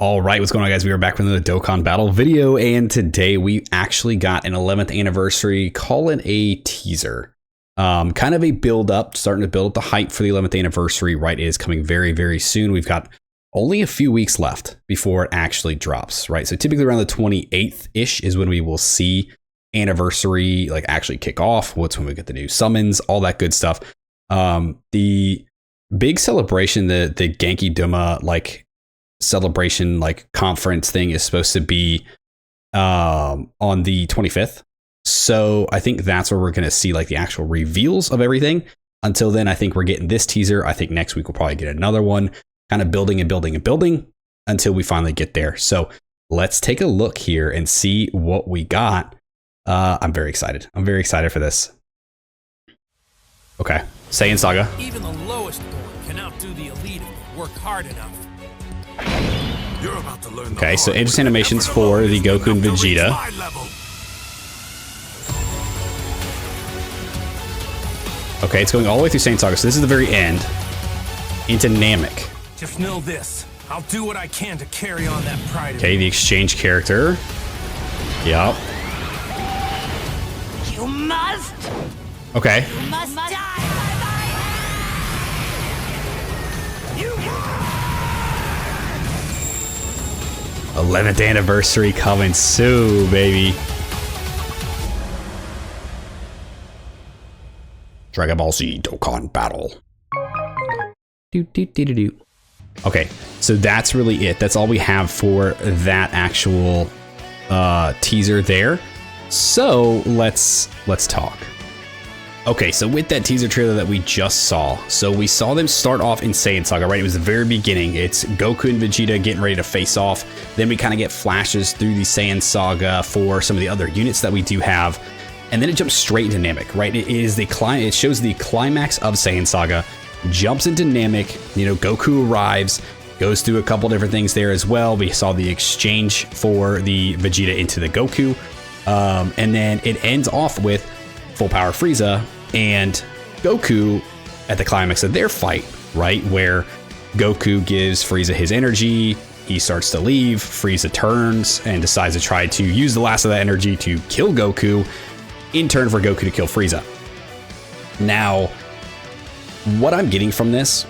All right, what's going on, guys? We are back with another Dokkan Battle video, and today we actually got an 11th anniversary, call it a teaser. Kind of a build up, starting to build up the hype for the 11th anniversary, right? It is coming very, very soon. We've got only a few weeks left before it actually drops, right? So typically around the 28th-ish is when we will see anniversary like actually kick off. What's when we get the new summons, all that good stuff. The big celebration, the Genki Duma like celebration like conference thing is supposed to be on the 25th. So I think that's where we're going to see like the actual reveals of everything. Until then, I think we're getting this teaser. I think next week we'll probably get another one, kind of building and building and building until we finally get there. So let's take a look here and see what we got. I'm very excited. I'm very excited for this. Okay, Saiyan Saga. Even the lowest born can outdo the elite if they work hard enough. You're about to learn. Okay, so interest animations for the Goku and Vegeta. Okay, it's going all the way through Saiyan Saga, so this is the very end into Namek. Just know this. I'll do what I can to carry on that pride. Okay, the exchange character. Yup. You must. Okay. You must die. 11th anniversary coming soon, baby. Dragon Ball Z Dokkan Battle. Okay, so that's really it. That's all we have for that actual teaser there. So let's talk. Okay, so with that teaser trailer that we just saw, so we saw them start off in Saiyan Saga, right? It was the very beginning. It's Goku and Vegeta getting ready to face off. Then we kind of get flashes through the Saiyan Saga for some of the other units that we do have. And then it jumps straight into Namek, right? It shows the climax of Saiyan Saga, jumps into Namek. You know, Goku arrives, goes through a couple different things there as well. We saw the exchange for the Vegeta into the Goku. And then it ends off with Full Power Frieza and Goku at the climax of their fight, right? Where Goku gives Frieza his energy, he starts to leave, Frieza turns and decides to try to use the last of that energy to kill Goku, in turn for Goku to kill Frieza. Now, what I'm getting from this,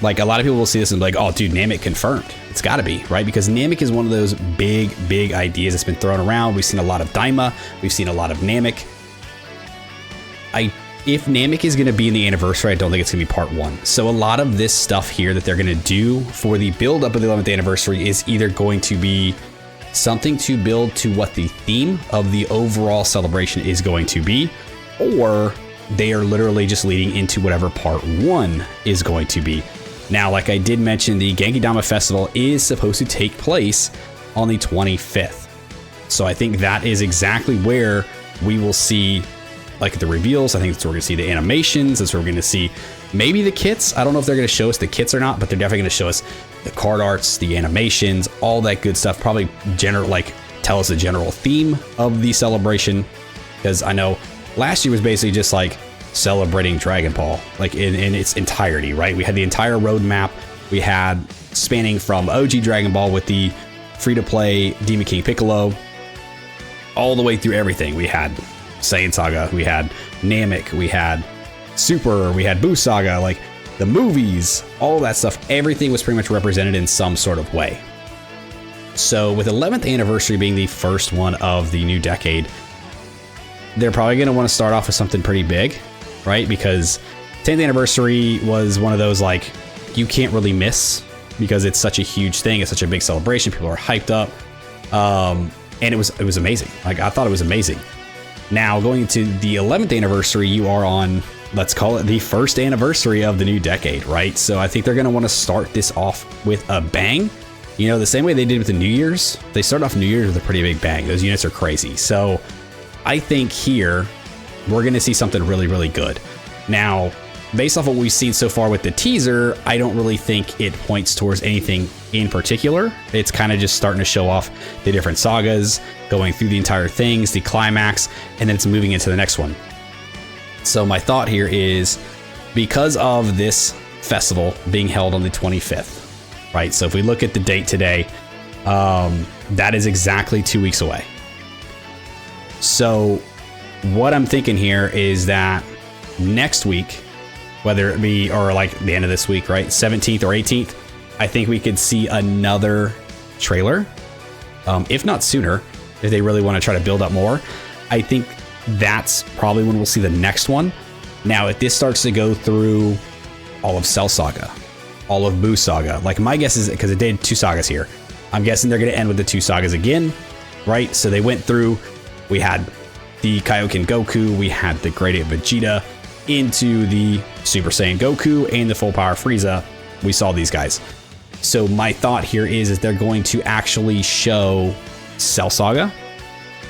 like a lot of people will see this and be like, oh dude, Namek confirmed. It's gotta be, right? Because Namek is one of those big ideas that's been thrown around. We've seen a lot of Daima, we've seen a lot of Namek. If Namek is going to be in the anniversary, I don't think it's going to be part 1. So a lot of this stuff here that they're going to do for the build up of the 11th anniversary is either going to be something to build to what the theme of the overall celebration is going to be, or they are literally just leading into whatever part 1 is going to be. Now, like I did mention, the Genki Dama Festival is supposed to take place on the 25th. So I think that is exactly where we will see like the reveals. I think that's where we're gonna see the animations. That's where we're gonna see maybe the kits. I don't know if they're gonna show us the kits or not, but they're definitely gonna show us the card arts, the animations, all that good stuff. Probably tell us the general theme of the celebration, because I know last year was basically just like celebrating Dragon Ball, like in its entirety, right? We had the entire roadmap. We had spanning from OG Dragon Ball with the free-to-play Demon King Piccolo, all the way through everything. We had Saiyan Saga, we had Namek, we had Super, we had Buu Saga, like the movies, all that stuff. Everything was pretty much represented in some sort of way. So with 11th anniversary being the first one of the new decade, they're probably going to want to start off with something pretty big, right? Because 10th anniversary was one of those like you can't really miss because it's such a huge thing. It's such a big celebration. People are hyped up. And it was amazing. Like I thought it was amazing. Now, going into the 11th anniversary, you are on, let's call it the first anniversary of the new decade, right? So I think they're going to want to start this off with a bang. You know, the same way they did with the New Year's. They started off New Year's with a pretty big bang. Those units are crazy. So I think here we're going to see something really good. Now, based off what we've seen so far with the teaser, I don't really think it points towards anything in particular. It's kind of just starting to show off the different sagas, going through the entire things, the climax, and then it's moving into the next one. So my thought here is, because of this festival being held on the 25th, right? So if we look at the date today, That is exactly 2 weeks away. So what I'm thinking here is that next week, whether it be, or like the end of this week, right, 17th or 18th, I think we could see another trailer, if not sooner, if they really want to try to build up more. I think that's probably when we'll see the next one. Now, if this starts to go through all of Cell Saga, all of Boo Saga, like my guess is, because it did 2 sagas here, I'm guessing they're going to end with the 2 sagas again, right? So they went through, we had the Kaioken Goku, we had the Great Ape Vegeta, into the Super Saiyan Goku and the Full Power Frieza. We saw these guys. So my thought here is they're going to actually show Cell Saga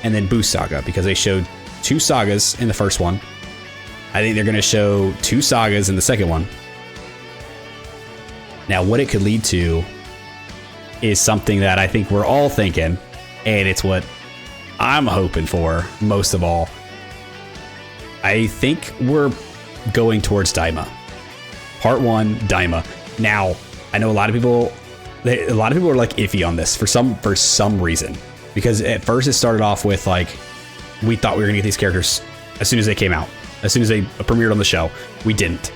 and then Boo Saga, because they showed 2 sagas in the first one. I think they're going to show 2 sagas in the second one. Now, what it could lead to is something that I think we're all thinking, and it's what I'm hoping for most of all. I think we're going towards Daima. Part 1, Daima. Now, I know a lot of people are like iffy on this for some reason, because at first it started off with like, we thought we were gonna get these characters as soon as they came out, as soon as they premiered on the show. We didn't.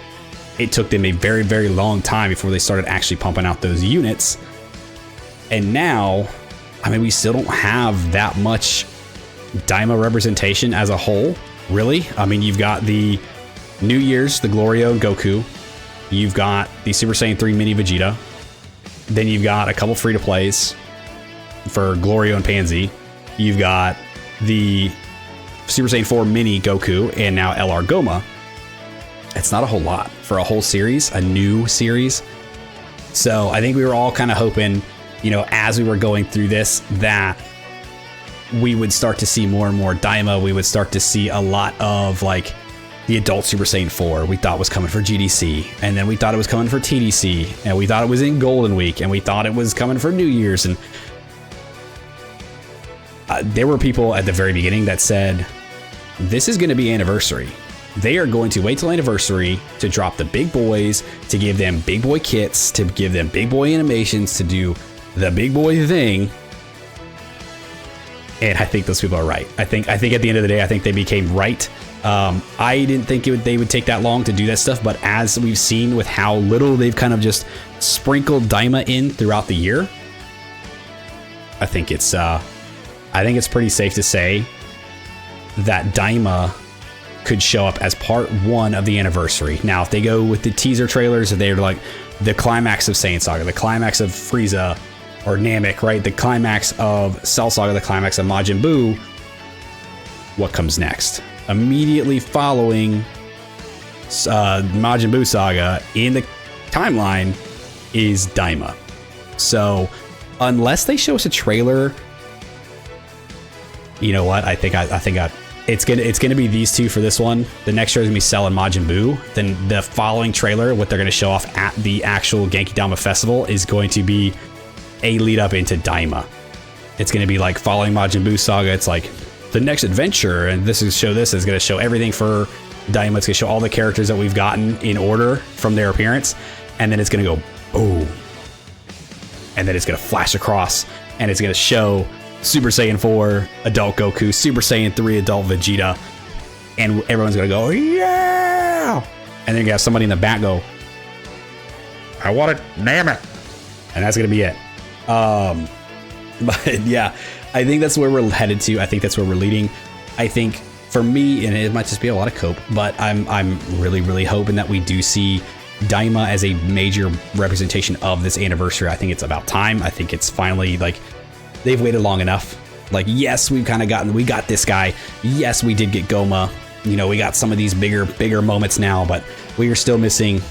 It took them a very, very long time before they started actually pumping out those units. And now, I mean, we still don't have that much Daima representation as a whole, really. I mean, you've got the New Year's, the Glorio and Goku. You've got the Super Saiyan 3 Mini Vegeta. Then you've got a couple free-to-plays for Glorio and Pansy. You've got the Super Saiyan 4 Mini Goku and now LR Goma. It's not a whole lot for a whole series, a new series. So I think we were all kind of hoping, you know, as we were going through this, that we would start to see more and more Daima. We would start to see a lot of like the adult Super Saiyan 4 we thought was coming for GDC, and then we thought it was coming for TDC, and we thought it was in Golden Week, and we thought it was coming for New Year's. And there were people at the very beginning that said, this is going to be Anniversary. They are going to wait till Anniversary to drop the big boys, to give them big boy kits, to give them big boy animations, to do the big boy thing. And I think those people are right. I think at the end of the day, I think they became right. I didn't think they would take that long to do that stuff, but as we've seen with how little they've kind of just sprinkled Daima in throughout the year, I think it's pretty safe to say that Daima could show up as part 1 of the Anniversary. Now, if they go with the teaser trailers, if they're like the climax of Saiyan Saga, the climax of Frieza or Namek, right? The climax of Cell Saga, the climax of Majin Buu, what comes next? Immediately following Majin Buu Saga in the timeline is Daima. So unless they show us a trailer, you know what? I think it's gonna be these 2 for this one. The next show is gonna be Cell and Majin Buu. Then the following trailer, what they're gonna show off at the actual Genki Dama Festival, is going to be a lead up into Daima. It's gonna be like following Majin Buu Saga. It's like the next adventure, and this is gonna show everything for Daima. It's gonna show all the characters that we've gotten in order from their appearance, and then it's gonna go boom, and then it's gonna flash across, and it's gonna show Super Saiyan 4 Adult Goku, Super Saiyan 3 Adult Vegeta, and everyone's gonna go, yeah! And then you have somebody in the back go, I want it, damn it! And that's gonna be it. But yeah, I think that's where we're headed to. I think that's where we're leading. I think for me, and it might just be a lot of cope, but I'm really, really hoping that we do see Daima as a major representation of this anniversary. I think it's about time. I think it's finally like, they've waited long enough. Like, yes, we got this guy. Yes, we did get Goma. You know, we got some of these bigger moments now, but we are still missing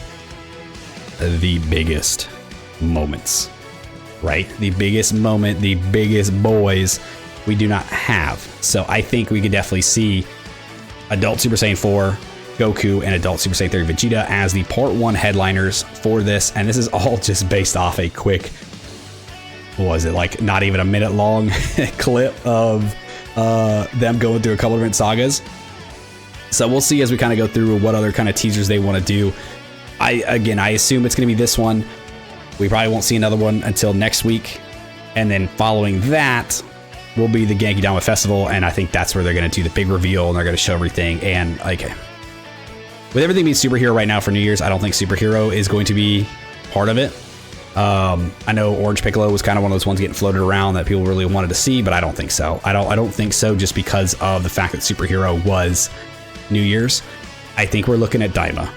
the biggest moments, right? The biggest moment, the biggest boys we do not have. So I think we could definitely see Adult Super Saiyan 4 Goku and Adult Super Saiyan 3 Vegeta as the part 1 headliners for this. And this is all just based off a quick, what was it, like not even a minute long clip of them going through a couple different sagas. So we'll see as we kind of go through what other kind of teasers they want to do. I assume it's going to be this one. We probably won't see another one until next week. And then following that will be the Genki Dama Festival, and I think that's where they're going to do the big reveal, and they're going to show everything. And like, with everything being superhero right now for New Year's, I don't think superhero is going to be part of it. I know Orange Piccolo was kind of one of those ones getting floated around that people really wanted to see, but I don't think so. I don't think so, just because of the fact that superhero was New Year's. I think we're looking at Daima.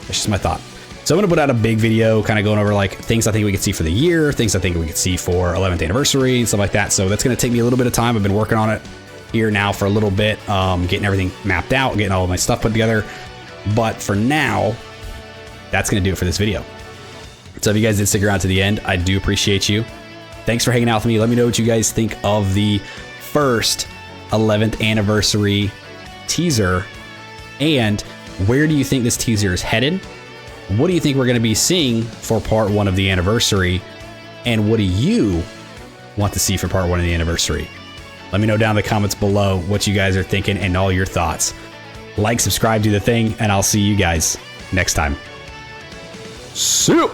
That's just my thought. So I'm going to put out a big video kind of going over like things I think we could see for the year, things I think we could see for 11th anniversary and stuff like that. So that's going to take me a little bit of time. I've been working on it here now for a little bit, getting everything mapped out, getting all of my stuff put together. But for now, that's going to do it for this video. So if you guys did stick around to the end, I do appreciate you. Thanks for hanging out with me. Let me know what you guys think of the first 11th anniversary teaser, and where do you think this teaser is headed? What do you think we're going to be seeing for part 1 of the anniversary? And what do you want to see for part 1 of the anniversary? Let me know down in the comments below what you guys are thinking and all your thoughts. Like, subscribe, do the thing, and I'll see you guys next time. See you.